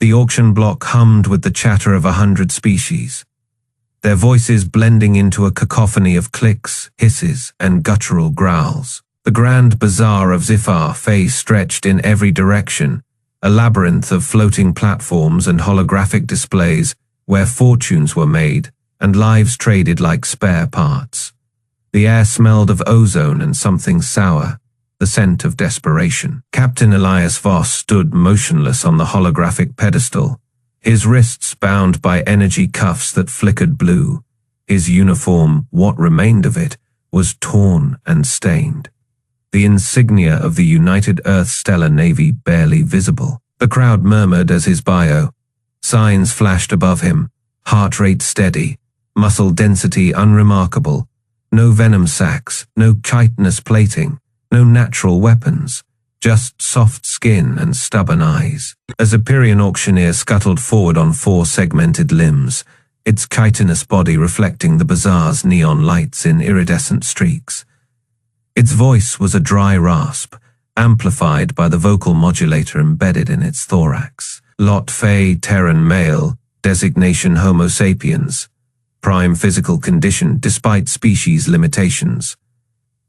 The auction block hummed with the chatter of 100 species, their voices blending into a cacophony of clicks, hisses, and guttural growls. The Grand Bazaar of Xyphar-9 stretched in every direction, a labyrinth of floating platforms and holographic displays where fortunes were made and lives traded like spare parts. The air smelled of ozone and something sour, the scent of desperation. Captain Elias Voss stood motionless on the holographic pedestal, his wrists bound by energy cuffs that flickered blue. His uniform, what remained of it, was torn and stained, the insignia of the United Earth Stellar Navy barely visible. The crowd murmured as his bio. Signs flashed above him, heart rate steady, muscle density unremarkable, no venom sacs, no chitinous plating, no natural weapons, just soft skin and stubborn eyes. A Xypharian auctioneer scuttled forward on 4 segmented limbs, its chitinous body reflecting the bazaar's neon lights in iridescent streaks. Its voice was a dry rasp, amplified by the vocal modulator embedded in its thorax. Lot Fey Terran male, designation Homo sapiens, prime physical condition despite species limitations.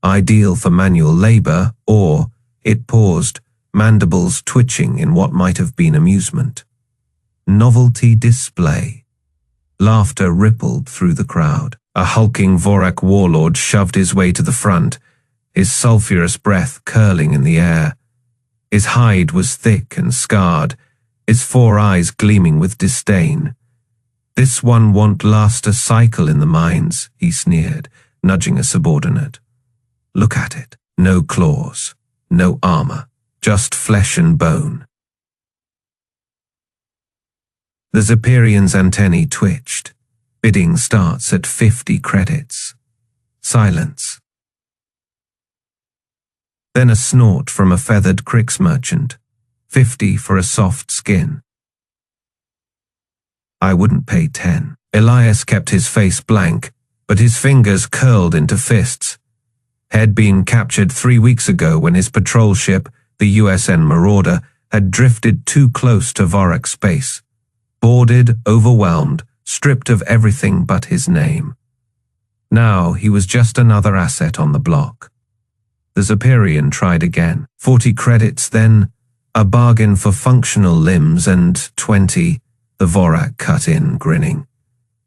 Ideal for manual labor, or, it paused, mandibles twitching in what might have been amusement. Novelty display. Laughter rippled through the crowd. A hulking Vorac warlord shoved his way to the front, his sulphurous breath curling in the air. His hide was thick and scarred, his 4 eyes gleaming with disdain. "This one won't last a cycle in the mines," he sneered, nudging a subordinate. "Look at it. No claws, no armor, just flesh and bone." The Xypharian's antennae twitched. Bidding starts at 50 credits. Silence. Then a snort from a feathered Crix merchant. 50 for a soft skin. "I wouldn't pay 10. Elias kept his face blank, but his fingers curled into fists. Had been captured 3 weeks ago when his patrol ship, the UESN Marauder, had drifted too close to Vorac space. Boarded, overwhelmed, stripped of everything but his name. Now he was just another asset on the block. The Xypharian tried again. 40 credits then, a bargain for functional limbs, and 20, the Vorac cut in, grinning.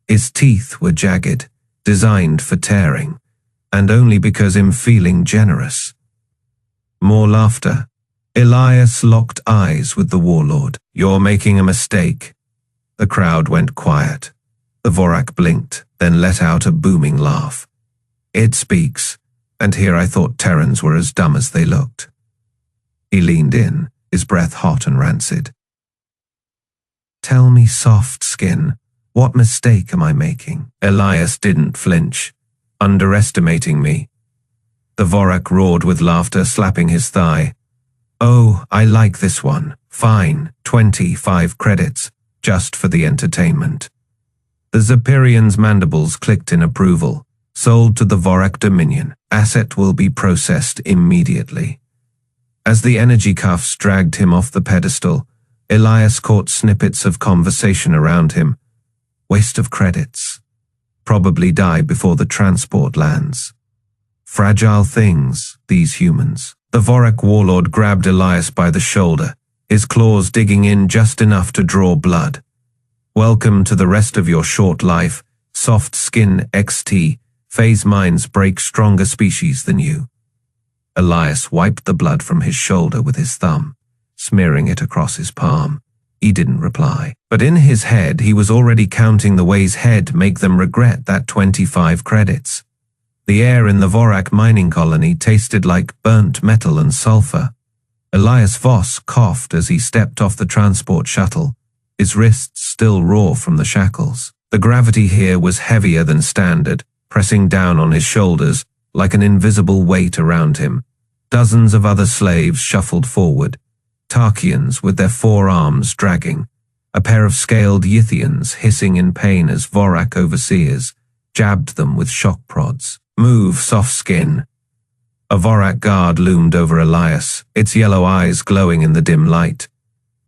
His teeth were jagged, designed for tearing, and only because I'm feeling generous. More laughter. Elias locked eyes with the warlord. "You're making a mistake." The crowd went quiet. The Vorac blinked, then let out a booming laugh. "It speaks, and here I thought Terrans were as dumb as they looked." He leaned in, his breath hot and rancid. "Tell me, soft skin, what mistake am I making?" Elias didn't flinch. "Underestimating me." The Vorac roared with laughter, slapping his thigh. "Oh, I like this one. Fine, 25 credits, just for the entertainment." The Xypharian's mandibles clicked in approval. "Sold to the Vorac Dominion. Asset will be processed immediately." As the energy cuffs dragged him off the pedestal, Elias caught snippets of conversation around him. "Waste of credits. Probably die before the transport lands. Fragile things, these humans." The Vorac warlord grabbed Elias by the shoulder, his claws digging in just enough to draw blood. "Welcome to the rest of your short life, soft skin XT. Phase minds break stronger species than you." Elias wiped the blood from his shoulder with his thumb, smearing it across his palm. He didn't reply, but in his head he was already counting the ways he'd make them regret that 25 credits. The air in the Vorac mining colony tasted like burnt metal and sulfur. Elias Voss coughed as he stepped off the transport shuttle, his wrists still raw from the shackles. The gravity here was heavier than standard, pressing down on his shoulders like an invisible weight around him. Dozens of other slaves shuffled forward, Tarkians with their forearms dragging, a pair of scaled Yithians hissing in pain as Vorac overseers jabbed them with shock prods. "Move, soft skin." A Vorac guard loomed over Elias, its yellow eyes glowing in the dim light.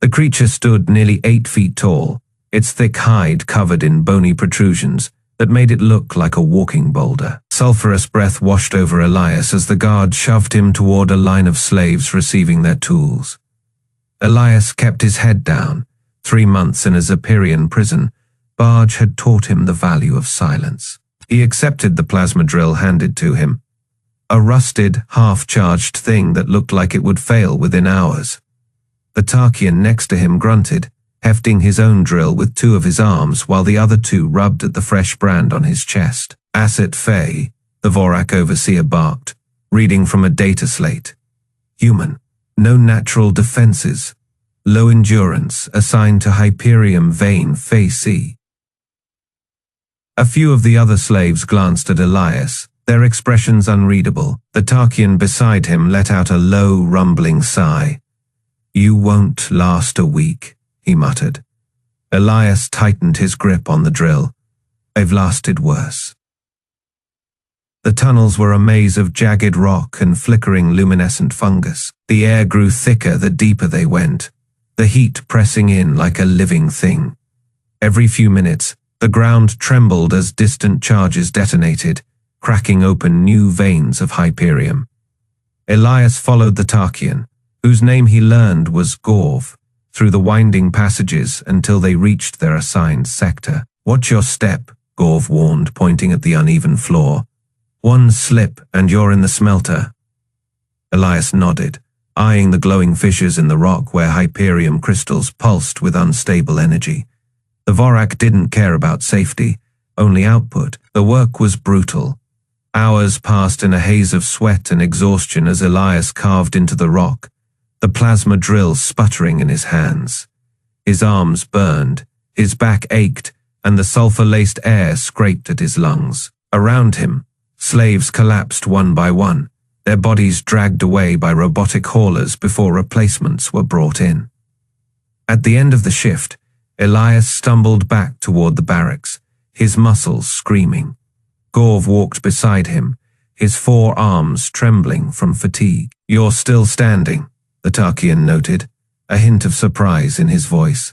The creature stood nearly 8 feet tall, its thick hide covered in bony protrusions that made it look like a walking boulder. Sulphurous breath washed over Elias as the guard shoved him toward a line of slaves receiving their tools. Elias kept his head down. 3 months in a Xypharian prison, Barge had taught him the value of silence. He accepted the plasma drill handed to him, a rusted, half-charged thing that looked like it would fail within hours. The Tarkian next to him grunted, hefting his own drill with 2 of his arms while the other 2 rubbed at the fresh brand on his chest. Asset Fey, the Vorac overseer barked, reading from a data slate. Human, no natural defenses, low endurance, assigned to Hyperium vein Fey C. A few of the other slaves glanced at Elias, their expressions unreadable. The Tarkian beside him let out a low, rumbling sigh. "You won't last a week," he muttered. Elias tightened his grip on the drill. "They've lasted worse." The tunnels were a maze of jagged rock and flickering luminescent fungus. The air grew thicker the deeper they went, the heat pressing in like a living thing. Every few minutes, the ground trembled as distant charges detonated, cracking open new veins of Hyperium. Elias followed the Tarkian, whose name he learned was Gorv, through the winding passages until they reached their assigned sector. "Watch your step," Gorv warned, pointing at the uneven floor. "One slip and you're in the smelter." Elias nodded, eyeing the glowing fissures in the rock where Hyperium crystals pulsed with unstable energy. The Vorac didn't care about safety, only output. The work was brutal. Hours passed in a haze of sweat and exhaustion as Elias carved into the rock, the plasma drill sputtering in his hands. His arms burned, his back ached, and the sulfur-laced air scraped at his lungs. Around him, slaves collapsed one by one, their bodies dragged away by robotic haulers before replacements were brought in. At the end of the shift, Elias stumbled back toward the barracks, his muscles screaming. Gorv walked beside him, his 4 arms trembling from fatigue. "You're still standing," the Tarkian noted, a hint of surprise in his voice.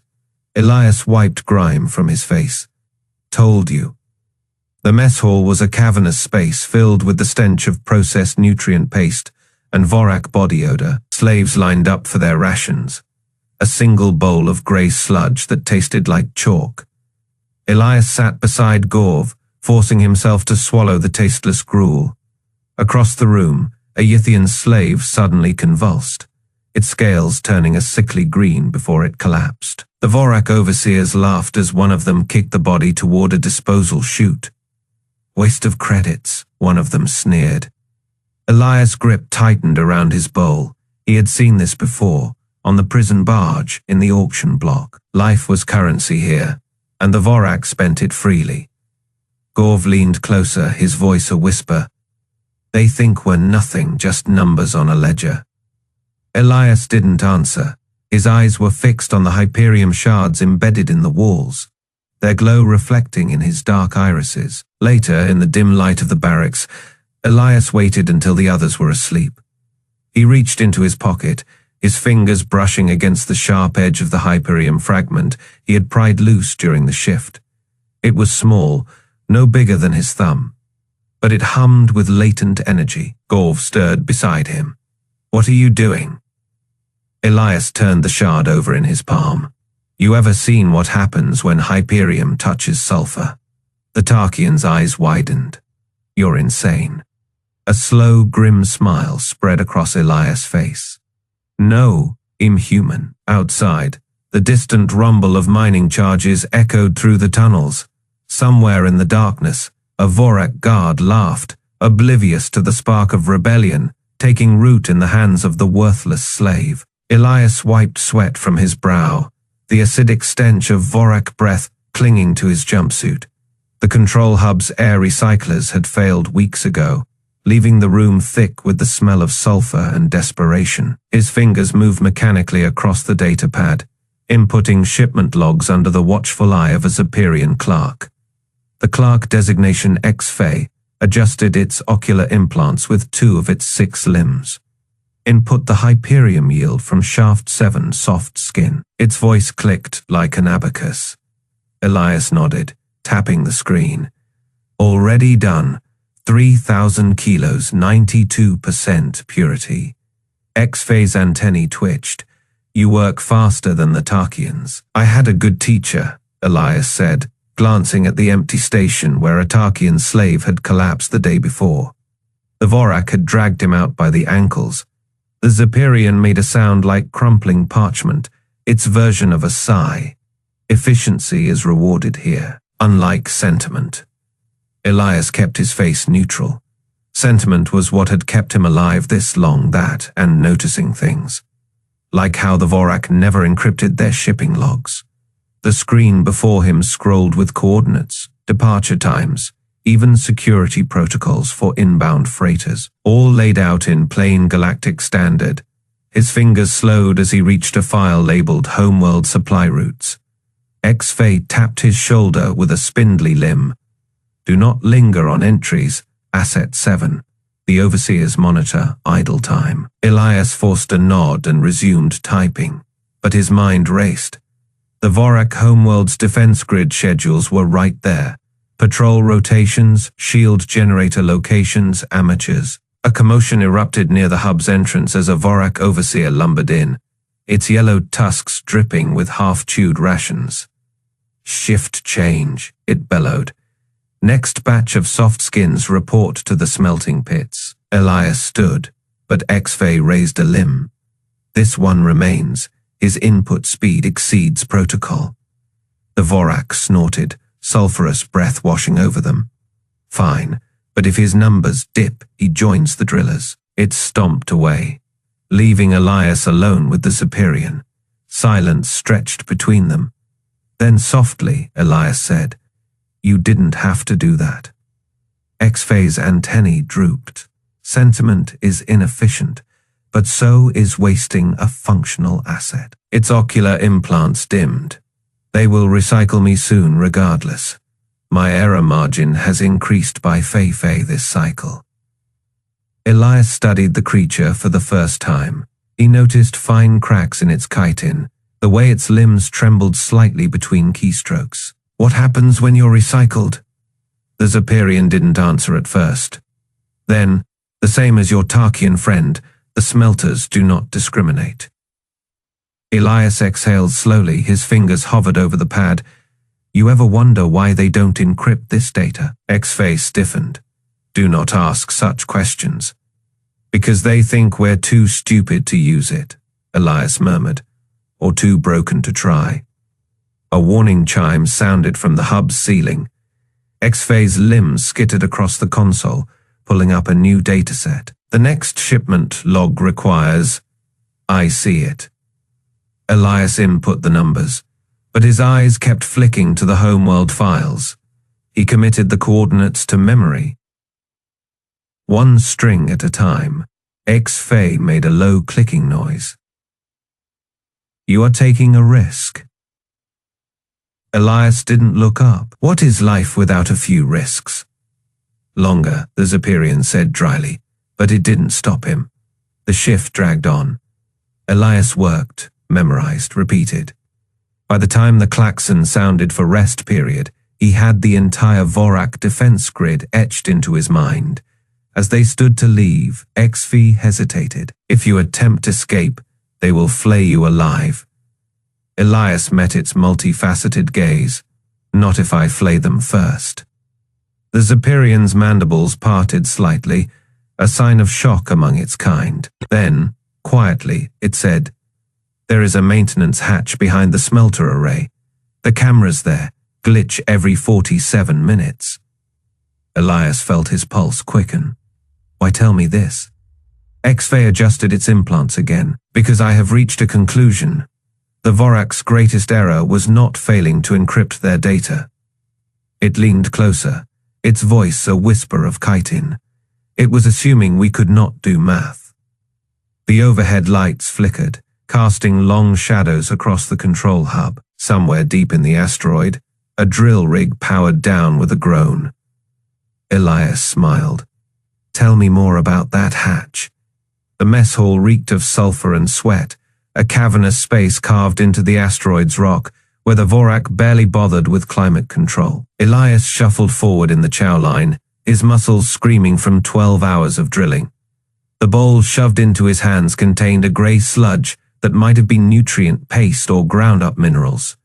Elias wiped grime from his face. "Told you." The mess hall was a cavernous space filled with the stench of processed nutrient paste and Vorac body odor. Slaves lined up for their rations, a single bowl of grey sludge that tasted like chalk. Elias sat beside Gorv, forcing himself to swallow the tasteless gruel. Across the room, a Yithian slave suddenly convulsed, its scales turning a sickly green before it collapsed. The Vorac overseers laughed as one of them kicked the body toward a disposal chute. "Waste of credits," one of them sneered. Elias' grip tightened around his bowl. He had seen this before, on the prison barge in the auction block. Life was currency here, and the Vorac spent it freely. Gorv leaned closer, his voice a whisper. "They think we're nothing, just numbers on a ledger." Elias didn't answer. His eyes were fixed on the Hyperium shards embedded in the walls, their glow reflecting in his dark irises. Later, in the dim light of the barracks, Elias waited until the others were asleep. He reached into his pocket, his fingers brushing against the sharp edge of the Hyperium fragment he had pried loose during the shift. It was small, no bigger than his thumb, but it hummed with latent energy. Gorv stirred beside him. "What are you doing?" Elias turned the shard over in his palm. "You ever seen what happens when Hyperium touches sulfur?" The Tarkian's eyes widened. "You're insane." A slow, grim smile spread across Elias' face. "No, inhuman." Outside, the distant rumble of mining charges echoed through the tunnels. Somewhere in the darkness, a Vorac guard laughed, oblivious to the spark of rebellion taking root in the hands of the worthless slave. Elias wiped sweat from his brow, the acidic stench of Vorac breath clinging to his jumpsuit. The control hub's air recyclers had failed weeks ago, leaving the room thick with the smell of sulfur and desperation. His fingers moved mechanically across the data pad, inputting shipment logs under the watchful eye of a Xypharian clerk. The clerk designation X-Fey adjusted its ocular implants with 2 of its 6 limbs. Input the Hyperium yield from Shaft 7 soft skin. Its voice clicked like an abacus. Elias nodded, tapping the screen. Already done. 3,000 kilos, 92% purity. X-phase antennae twitched. You work faster than the Tarkians. I had a good teacher, Elias said, glancing at the empty station where a Tarkian slave had collapsed the day before. The Vorac had dragged him out by the ankles. The Xypharian made a sound like crumpling parchment, its version of a sigh. Efficiency is rewarded here, unlike sentiment. Elias kept his face neutral. Sentiment was what had kept him alive this long, that, and noticing things. Like how the Vorac never encrypted their shipping logs. The screen before him scrolled with coordinates, departure times, even security protocols for inbound freighters, all laid out in plain galactic standard. His fingers slowed as he reached a file labeled Homeworld supply routes. X-Fay tapped his shoulder with a spindly limb. Do not linger on entries, Asset 7. The Overseer's monitor, idle time. Elias forced a nod and resumed typing, but his mind raced. The Vorac Homeworld's defense grid schedules were right there. Patrol rotations, shield generator locations, amateurs. A commotion erupted near the hub's entrance as a Vorac overseer lumbered in, its yellowed tusks dripping with half-chewed rations. Shift change, it bellowed. Next batch of soft skins report to the smelting pits. Elias stood, but X-Fay raised a limb. This one remains. His input speed exceeds protocol. The Vorac snorted, sulphurous breath washing over them. Fine, but if his numbers dip, he joins the drillers. It stomped away, leaving Elias alone with the Xypharian. Silence stretched between them. Then softly, Elias said, "You didn't have to do that." X-Fay's antennae drooped. Sentiment is inefficient, but so is wasting a functional asset. Its ocular implants dimmed. They will recycle me soon regardless. My error margin has increased by Fei this cycle. Elias studied the creature for the first time. He noticed fine cracks in its chitin, the way its limbs trembled slightly between keystrokes. What happens when you're recycled? The Xypharian didn't answer at first. Then, the same as your Tarkian friend, the smelters do not discriminate. Elias exhaled slowly, his fingers hovered over the pad. You ever wonder why they don't encrypt this data? X-Fay stiffened. Do not ask such questions. Because they think we're too stupid to use it, Elias murmured, or too broken to try. A warning chime sounded from the hub's ceiling. X-Fay's limbs skittered across the console, pulling up a new dataset. The next shipment log requires... I see it. Elias input the numbers, but his eyes kept flicking to the Homeworld files. He committed the coordinates to memory. One string at a time, X-Fay made a low clicking noise. You are taking a risk. Elias didn't look up. What is life without a few risks? Longer, the Xypharian said dryly, but it didn't stop him. The shift dragged on. Elias worked, memorized, repeated. By the time the klaxon sounded for rest period, he had the entire Vorac defense grid etched into his mind. As they stood to leave, X-Fay hesitated. If you attempt escape, they will flay you alive. Elias met its multifaceted gaze. Not if I flay them first. The Xypharian's mandibles parted slightly, a sign of shock among its kind. Then, quietly, it said, There is a maintenance hatch behind the smelter array. The cameras there glitch every 47 minutes. Elias felt his pulse quicken. Why tell me this? X-Fay adjusted its implants again, because I have reached a conclusion. The Vorac's greatest error was not failing to encrypt their data. It leaned closer, its voice a whisper of chitin. It was assuming we could not do math. The overhead lights flickered, casting long shadows across the control hub. Somewhere deep in the asteroid, a drill rig powered down with a groan. Elias smiled. Tell me more about that hatch. The mess hall reeked of sulfur and sweat, a cavernous space carved into the asteroid's rock, where the Vorac barely bothered with climate control. Elias shuffled forward in the chow line, his muscles screaming from 12 hours of drilling. The bowl shoved into his hands contained a grey sludge that might have been nutrient paste or ground-up minerals.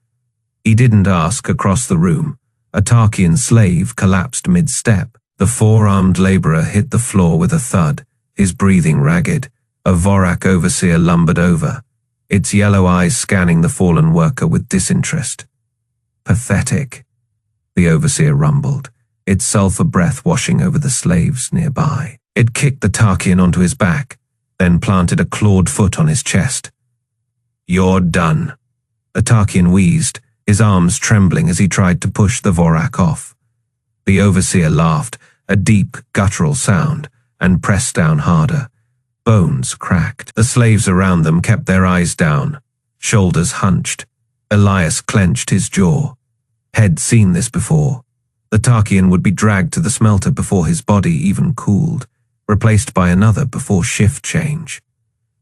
He didn't ask across the room. A Tarkian slave collapsed mid-step. The four-armed laborer hit the floor with a thud, his breathing ragged. A Vorac overseer lumbered over, its yellow eyes scanning the fallen worker with disinterest. Pathetic, the overseer rumbled, its sulfur breath washing over the slaves nearby. It kicked the Tarkian onto his back, then planted a clawed foot on his chest. You're done. The Tarkian wheezed, his arms trembling as he tried to push the Vorac off. The overseer laughed, a deep, guttural sound, and pressed down harder. Bones cracked. The slaves around them kept their eyes down, shoulders hunched. Elias clenched his jaw. Had seen this before. The Tarkian would be dragged to the smelter before his body even cooled, replaced by another before shift change.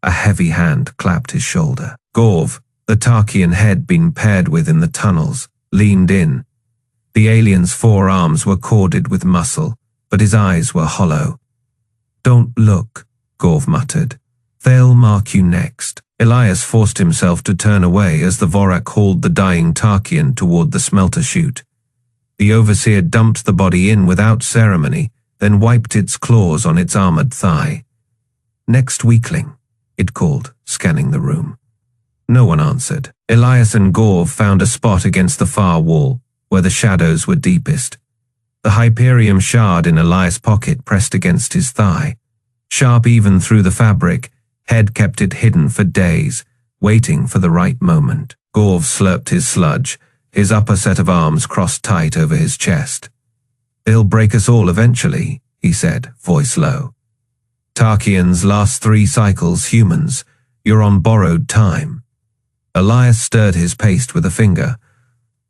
A heavy hand clapped his shoulder. Gorv, the Tarkian head been paired with in the tunnels, leaned in. The alien's four arms were corded with muscle, but his eyes were hollow. Don't look, Gorv muttered. They'll mark you next. Elias forced himself to turn away as the Vorac hauled the dying Tarkian toward the smelter chute. The overseer dumped the body in without ceremony, then wiped its claws on its armored thigh. Next weakling, it called, scanning the room. No one answered. Elias and Gorv found a spot against the far wall, where the shadows were deepest. The Hyperium shard in Elias' pocket pressed against his thigh. Sharp even through the fabric, Head kept it hidden for days, waiting for the right moment. Gorv slurped his sludge, his upper set of arms crossed tight over his chest. They'll break us all eventually, he said, voice low. Tarkians last 3 cycles, humans. You're on borrowed time. Elias stirred his paste with a finger.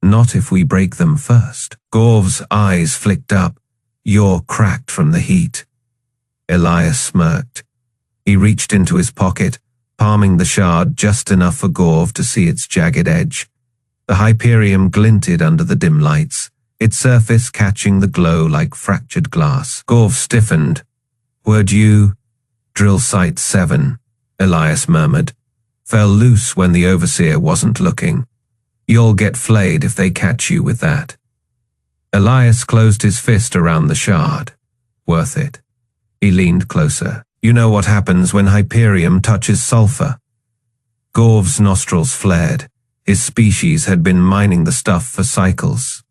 Not if we break them first. Gorv's eyes flicked up. You're cracked from the heat. Elias smirked. He reached into his pocket, palming the shard just enough for Gorv to see its jagged edge. The Hyperium glinted under the dim lights, its surface catching the glow like fractured glass. Gorv stiffened. Word you? Drill Site 7, Elias murmured. Fell loose when the overseer wasn't looking. You'll get flayed if they catch you with that. Elias closed his fist around the shard. Worth it. He leaned closer. You know what happens when Hyperium touches sulfur? Gorv's nostrils flared. His species had been mining the stuff for cycles.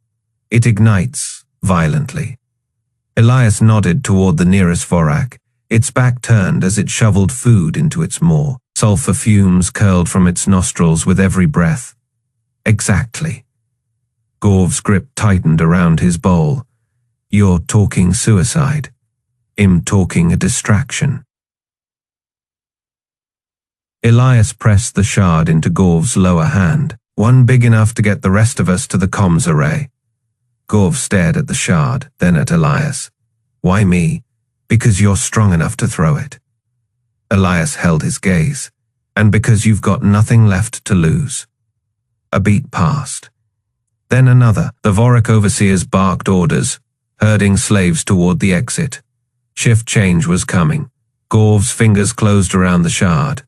It ignites, violently. Elias nodded toward the nearest Vorac, its back turned as it shoveled food into its maw. Sulfur fumes curled from its nostrils with every breath. Exactly. Gorv's grip tightened around his bowl. You're talking suicide. I'm talking a distraction. Elias pressed the shard into Gorv's lower hand, one big enough to get the rest of us to the comms array. Gorv stared at the shard, then at Elias. Why me? Because you're strong enough to throw it. Elias held his gaze. And because you've got nothing left to lose. A beat passed. Then another. The Vorac overseers barked orders, herding slaves toward the exit. Shift change was coming. Gorv's fingers closed around the shard.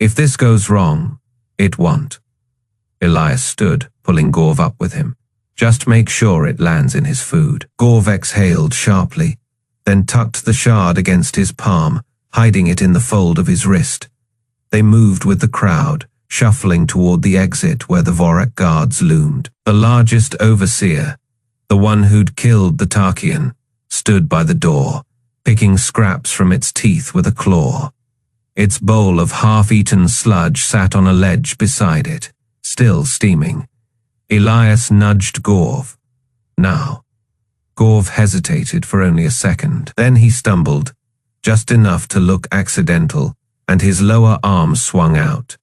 If this goes wrong, it won't. Elias stood, pulling Gorv up with him. Just make sure it lands in his food. Gorv exhaled sharply, then tucked the shard against his palm, hiding it in the fold of his wrist. They moved with the crowd, shuffling toward the exit where the Vorac guards loomed. The largest overseer, the one who'd killed the Tarkian, stood by the door, picking scraps from its teeth with a claw. Its bowl of half-eaten sludge sat on a ledge beside it, still steaming. Elias nudged Gorv. Now. Gorv hesitated for only a second. Then he stumbled, just enough to look accidental, and his lower arm swung out.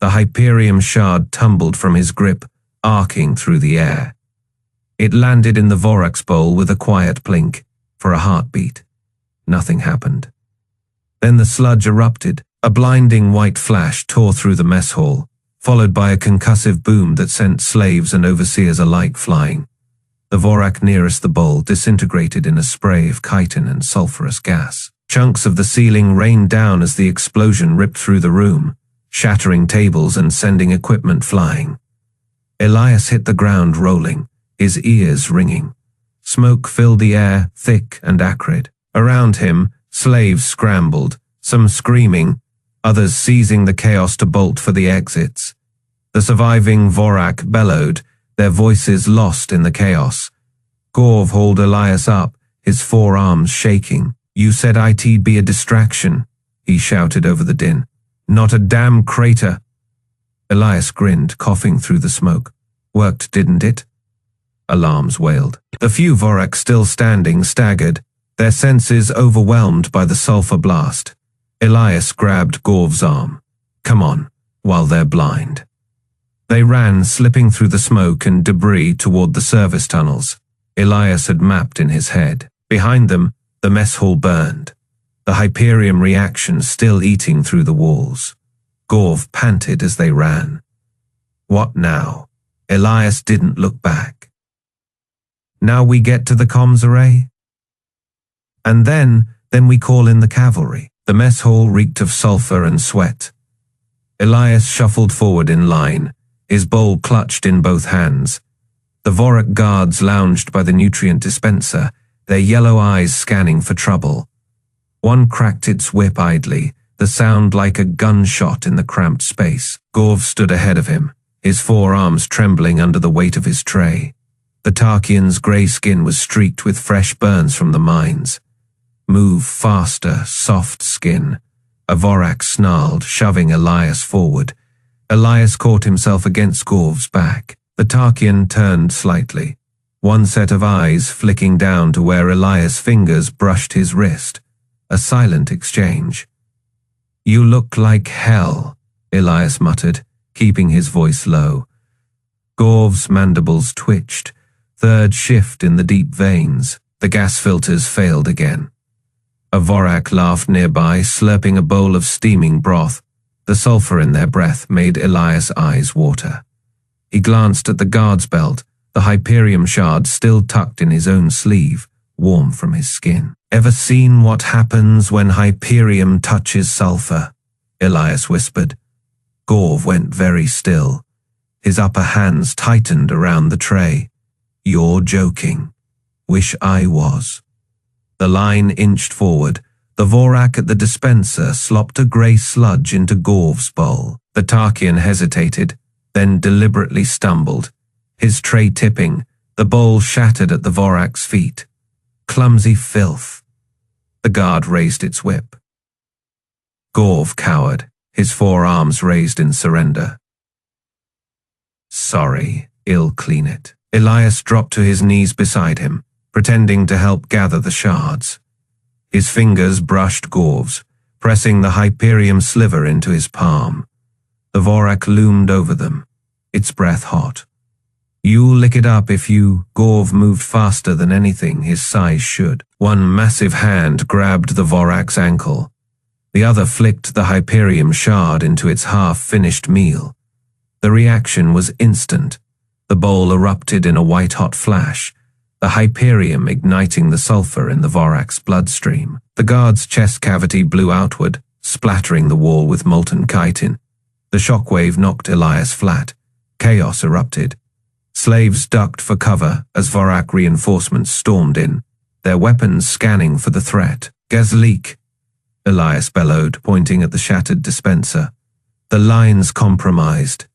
The Hyperium shard tumbled from his grip, arcing through the air. It landed in the Vorac's bowl with a quiet plink, for a heartbeat. Nothing happened. Then the sludge erupted. A blinding white flash tore through the mess hall, followed by a concussive boom that sent slaves and overseers alike flying. The Vorac nearest the bowl disintegrated in a spray of chitin and sulfurous gas. Chunks of the ceiling rained down as the explosion ripped through the room, shattering tables and sending equipment flying. Elias hit the ground rolling, his ears ringing. Smoke filled the air, thick and acrid. Around him, slaves scrambled, some screaming, others seizing the chaos to bolt for the exits. The surviving Vorac bellowed, their voices lost in the chaos. Gorv hauled Elias up, his forearms shaking. "You said it'd be a distraction," he shouted over the din. "Not a damn crater." Elias grinned, coughing through the smoke. "Worked, didn't it?" Alarms wailed. The few Vorac still standing staggered, their senses overwhelmed by the sulfur blast. Elias grabbed Gorv's arm. "Come on, while they're blind." They ran, slipping through the smoke and debris toward the service tunnels. Elias had mapped in his head. Behind them, the mess hall burned, the Hyperium reaction still eating through the walls. Gorv panted as they ran. What now? Elias didn't look back. "Now we get to the comms array? And then we call in the cavalry." The mess hall reeked of sulfur and sweat. Elias shuffled forward in line, his bowl clutched in both hands. The Vorac guards lounged by the nutrient dispenser, their yellow eyes scanning for trouble. One cracked its whip idly, the sound like a gunshot in the cramped space. Gorv stood ahead of him, his forearms trembling under the weight of his tray. The Tarkian's grey skin was streaked with fresh burns from the mines. "Move faster, soft skin." A Vorac snarled, shoving Elias forward. Elias caught himself against Gorv's back. The Tarkian turned slightly, one set of eyes flicking down to where Elias' fingers brushed his wrist. A silent exchange. "You look like hell," Elias muttered, keeping his voice low. Gorv's mandibles twitched, third shift in the deep veins. The gas filters failed again. A Vorac laughed nearby, slurping a bowl of steaming broth. The sulfur in their breath made Elias' eyes water. He glanced at the guard's belt, the Hyperium shard still tucked in his own sleeve, warm from his skin. "Ever seen what happens when Hyperium touches sulfur?" Elias whispered. Gorv went very still. His upper hands tightened around the tray. "You're joking. Wish I was." The line inched forward. The Vorac at the dispenser slopped a grey sludge into Gorv's bowl. The Tarkian hesitated, then deliberately stumbled. His tray tipping, the bowl shattered at the Vorac's feet. Clumsy filth. The guard raised its whip. Gorv cowered, his forearms raised in surrender. "Sorry, I'll clean it." Elias dropped to his knees beside him, pretending to help gather the shards. His fingers brushed Gorv's, pressing the Hyperium sliver into his palm. The Vorac loomed over them, its breath hot. "You'll lick it up if you..." Gorv moved faster than anything his size should. One massive hand grabbed the Vorac's ankle. The other flicked the Hyperium shard into its half-finished meal. The reaction was instant. The bowl erupted in a white-hot flash, the Hyperium igniting the sulfur in the Vorac's bloodstream. The guard's chest cavity blew outward, splattering the wall with molten chitin. The shockwave knocked Elias flat. Chaos erupted. Slaves ducked for cover as Vorac reinforcements stormed in, their weapons scanning for the threat. "Gazleek," Elias bellowed, pointing at the shattered dispenser. The lines compromised.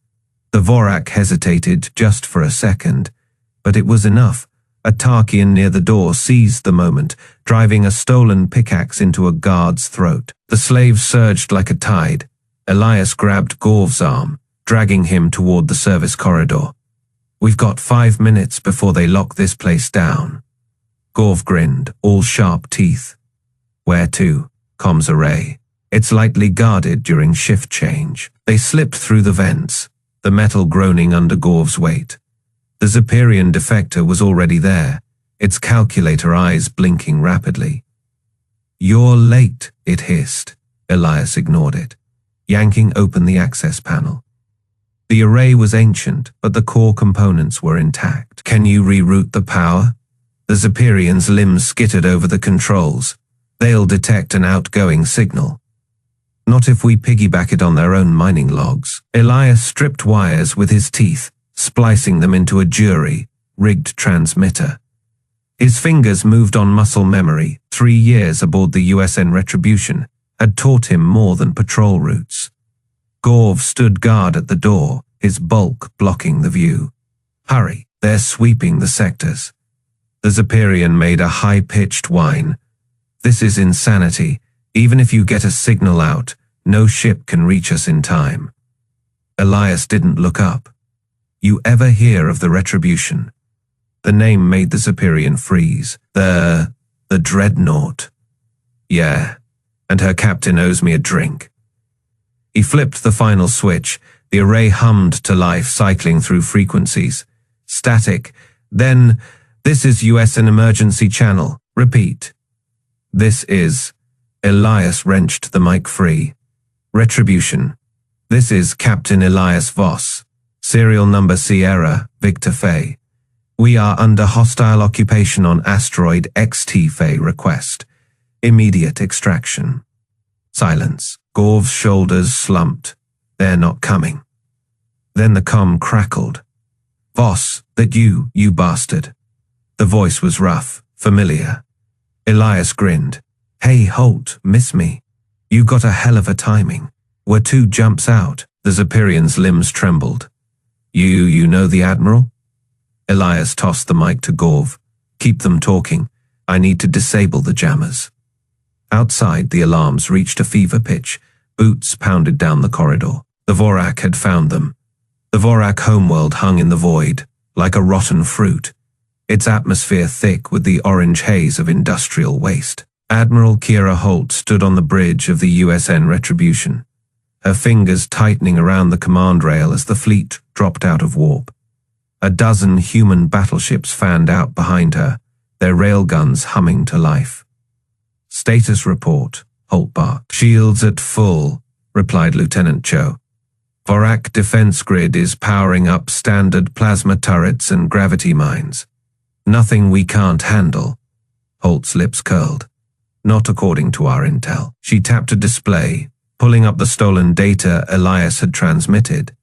The Vorac hesitated just for a second, but it was enough. A Tarkian near the door seized the moment, driving a stolen pickaxe into a guard's throat. The slave surged like a tide. Elias grabbed Gorv's arm, dragging him toward the service corridor. "We've got 5 minutes before they lock this place down." Gorv grinned, all sharp teeth. "Where to?" "Comms array. It's lightly guarded during shift change." They slipped through the vents, the metal groaning under Gorv's weight. The Xypharian defector was already there, its calculator eyes blinking rapidly. You're late, it hissed. Elias ignored it, yanking open the access panel. The array was ancient, but the core components were intact. Can you reroute the power? The Xypharian's limbs skittered over the controls. They'll detect an outgoing signal. Not if we piggyback it on their own mining logs. Elias stripped wires with his teeth, splicing them into a jury-rigged transmitter. His fingers moved on muscle memory. 3 years aboard the USN Retribution had taught him more than patrol routes. Gorv stood guard at the door, his bulk blocking the view. Hurry, they're sweeping the sectors. The Xypharian made a high-pitched whine. This is insanity. Even if you get a signal out, no ship can reach us in time. Elias didn't look up. You ever hear of the Retribution? The name made the Xypharian freeze. The dreadnought. Yeah, and her captain owes me a drink. He flipped the final switch. The array hummed to life, cycling through frequencies. Static. Then, this is UESN emergency channel. Repeat. This is... Elias wrenched the mic free. Retribution. This is Captain Elias Voss. Serial number Sierra, Victor Faye. We are under hostile occupation on asteroid XT Faye request. Immediate extraction. Silence. Gorv's shoulders slumped. They're not coming. Then the comm crackled. Voss, that you bastard. The voice was rough, familiar. Elias grinned. Hey, Holt, miss me. You got a hell of a timing. We're 2 jumps out. The Xypharian's limbs trembled. You know the Admiral? Elias tossed the mic to Gorv. Keep them talking. I need to disable the jammers. Outside, the alarms reached a fever pitch. Boots pounded down the corridor. The Vorac had found them. The Vorac Homeworld hung in the void, like a rotten fruit, its atmosphere thick with the orange haze of industrial waste. Admiral Kira Holt stood on the bridge of the USN Retribution, her fingers tightening around the command rail as the fleet dropped out of warp. A dozen human battleships fanned out behind her, their railguns humming to life. Status report, Holt barked. Shields at full, replied Lieutenant Cho. Vorac defense grid is powering up standard plasma turrets and gravity mines. Nothing we can't handle. Holt's lips curled. Not according to our intel. She tapped a display, pulling up the stolen data Elias had transmitted.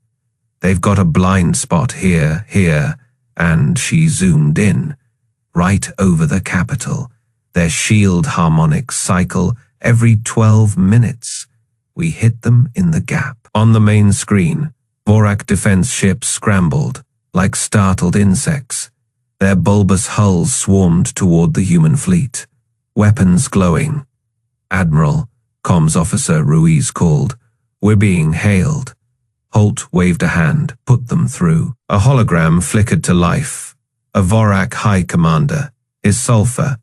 They've got a blind spot here, and she zoomed in, right over the capital. Their shield harmonics cycle every 12 minutes. We hit them in the gap. On the main screen, Vorac defense ships scrambled, like startled insects. Their bulbous hulls swarmed toward the human fleet, weapons glowing. Admiral, comms officer Ruiz called. We're being hailed. Holt waved a hand, put them through. A hologram flickered to life. A Vorac high commander, his sulfur,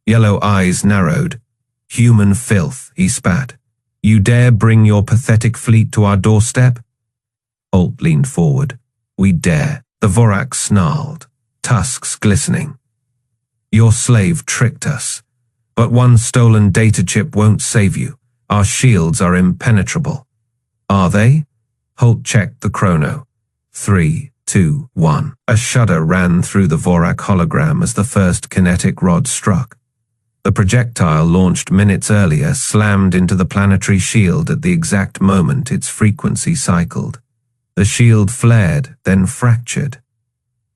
yellow eyes narrowed. Human filth, he spat. You dare bring your pathetic fleet to our doorstep? Holt leaned forward. We dare. The Vorac snarled, tusks glistening. Your slave tricked us. But one stolen data chip won't save you. Our shields are impenetrable. Are they? Holt checked the chrono. 3, 2, 1. A shudder ran through the Vorac hologram as the first kinetic rod struck. The projectile launched minutes earlier slammed into the planetary shield at the exact moment its frequency cycled. The shield flared, then fractured.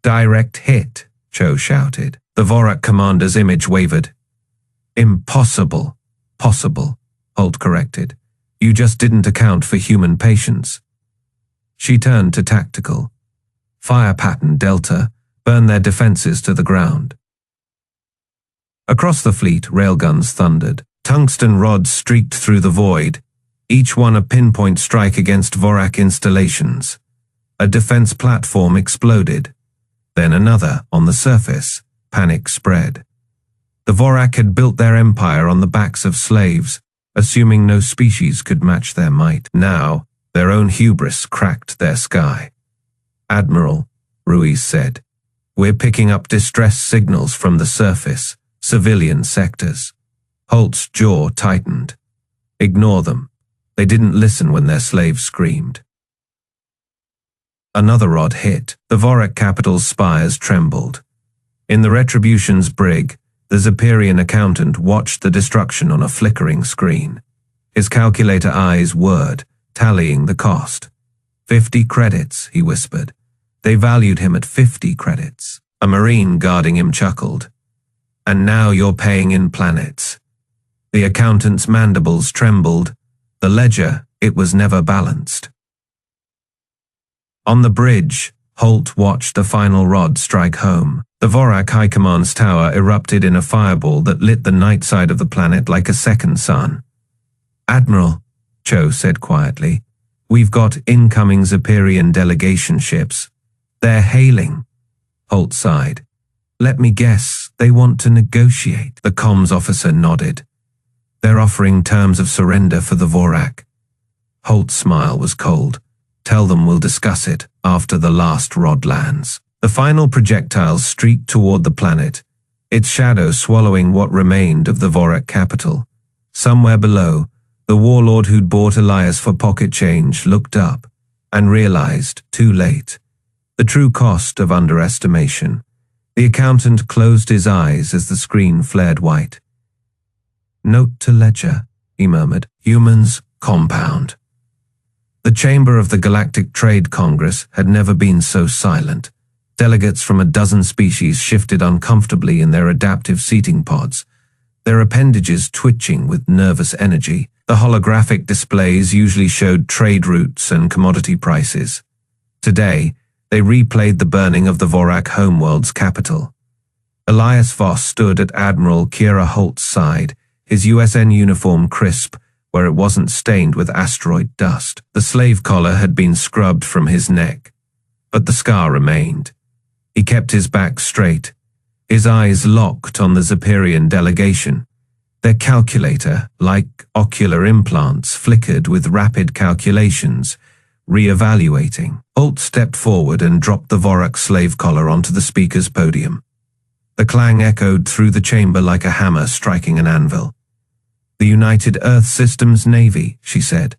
Direct hit, Cho shouted. The Vorac commander's image wavered. Impossible. Possible, Holt corrected. You just didn't account for human patience. She turned to tactical. Fire pattern Delta, burn their defenses to the ground. Across the fleet, railguns thundered. Tungsten rods streaked through the void, each one a pinpoint strike against Vorac installations. A defense platform exploded. Then another, on the surface. Panic spread. The Vorac had built their empire on the backs of slaves, assuming no species could match their might. Now, their own hubris cracked their sky. Admiral, Ruiz said, we're picking up distress signals from the surface. Civilian sectors. Holt's jaw tightened. Ignore them. They didn't listen when their slaves screamed. Another rod hit. The Vorac capital's spires trembled. In the Retribution's brig, the Xypharian accountant watched the destruction on a flickering screen. His calculator eyes whirred, tallying the cost. 50 credits, he whispered. They valued him at 50 credits. A Marine guarding him chuckled. And now you're paying in planets. The accountant's mandibles trembled. The ledger, it was never balanced. On the bridge, Holt watched the final rod strike home. The Vorac High Command's tower erupted in a fireball that lit the night side of the planet like a second sun. Admiral, Cho said quietly, we've got incoming Xypharian delegation ships. They're hailing. Holt sighed. Let me guess, they want to negotiate. The comms officer nodded. They're offering terms of surrender for the Vorac. Holt's smile was cold. Tell them we'll discuss it after the last rod lands. The final projectile streaked toward the planet, its shadow swallowing what remained of the Vorac capital. Somewhere below, the warlord who'd bought Elias for pocket change looked up and realized, too late, the true cost of underestimation. The accountant closed his eyes as the screen flared white. Note to ledger, he murmured. Humans, compound. The chamber of the Galactic Trade Congress had never been so silent. Delegates from a dozen species shifted uncomfortably in their adaptive seating pods, their appendages twitching with nervous energy. The holographic displays usually showed trade routes and commodity prices. Today, they replayed the burning of the Vorac Homeworld's capital. Elias Voss stood at Admiral Kira Holt's side, his USN uniform crisp where it wasn't stained with asteroid dust. The slave collar had been scrubbed from his neck, but the scar remained. He kept his back straight, his eyes locked on the Xypharian delegation. Their calculator, like ocular implants, flickered with rapid calculations, re-evaluating. Holt stepped forward and dropped the Vorac slave collar onto the speaker's podium. The clang echoed through the chamber like a hammer striking an anvil. The United Earth Systems Navy, she said,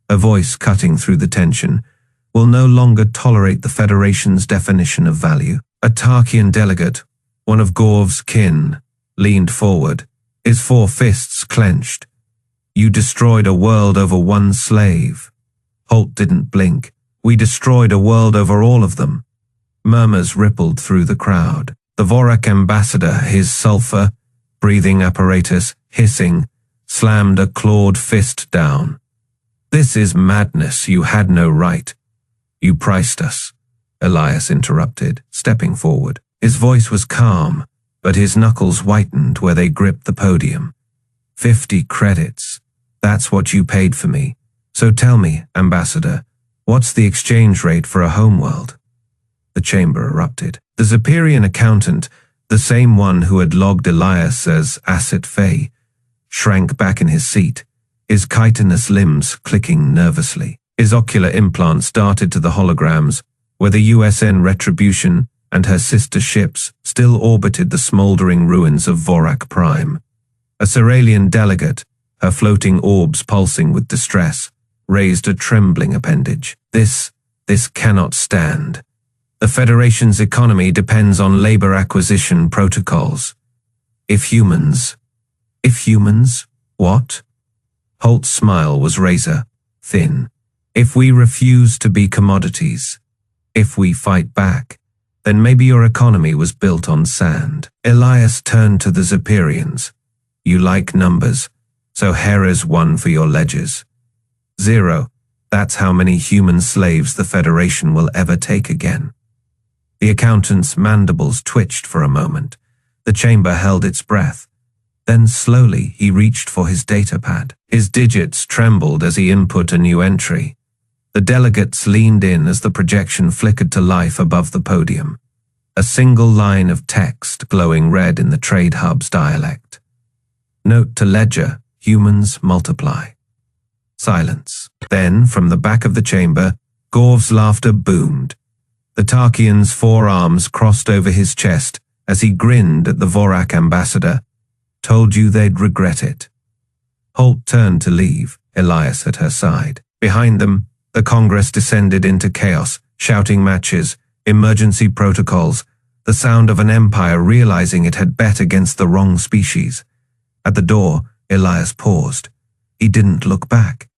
her voice cutting through the tension, will no longer tolerate the Federation's definition of value. A Tarkian delegate, one of Gorv's kin, leaned forward, his four fists clenched. You destroyed a world over one slave. Holt didn't blink. We destroyed a world over all of them. Murmurs rippled through the crowd. The Vorac ambassador, his sulfur-breathing apparatus hissing, slammed a clawed fist down. This is madness. You had no right. You priced us, Elias interrupted, stepping forward. His voice was calm, but his knuckles whitened where they gripped the podium. 50 credits. That's what you paid for me. So tell me, Ambassador, what's the exchange rate for a homeworld? The chamber erupted. The Xypharian accountant, the same one who had logged Elias as Asset Fey, shrank back in his seat, his chitinous limbs clicking nervously. His ocular implants darted to the holograms, where the USN Retribution and her sister ships still orbited the smoldering ruins of Vorac Prime. A Ceralian delegate, her floating orbs pulsing with distress, raised a trembling appendage. This cannot stand. The Federation's economy depends on labor acquisition protocols. If humans, what? Holt's smile was razor thin. If we refuse to be commodities, if we fight back, then maybe your economy was built on sand. Elias turned to the Xypharians. You like numbers, so here is one for your ledgers. 0. That's how many human slaves the Federation will ever take again. The accountant's mandibles twitched for a moment. The chamber held its breath. Then slowly he reached for his datapad. His digits trembled as he input a new entry. The delegates leaned in as the projection flickered to life above the podium. A single line of text glowing red in the trade hub's dialect. Note to ledger, humans multiply. Silence. Then, from the back of the chamber, Gorv's laughter boomed. The Tarkian's forearms crossed over his chest as he grinned at the Vorac ambassador. Told you they'd regret it. Holt turned to leave, Elias at her side. Behind them, the Congress descended into chaos, shouting matches, emergency protocols, the sound of an empire realizing it had bet against the wrong species. At the door, Elias paused. He didn't look back.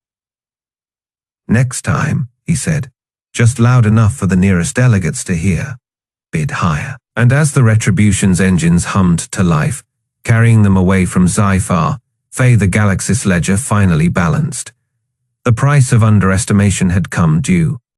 "Next time," he said, "just loud enough for the nearest delegates to hear. Bid higher." And as the Retribution's engines hummed to life, carrying them away from Xyphar, the Galaxy's ledger finally balanced. The price of underestimation had come due.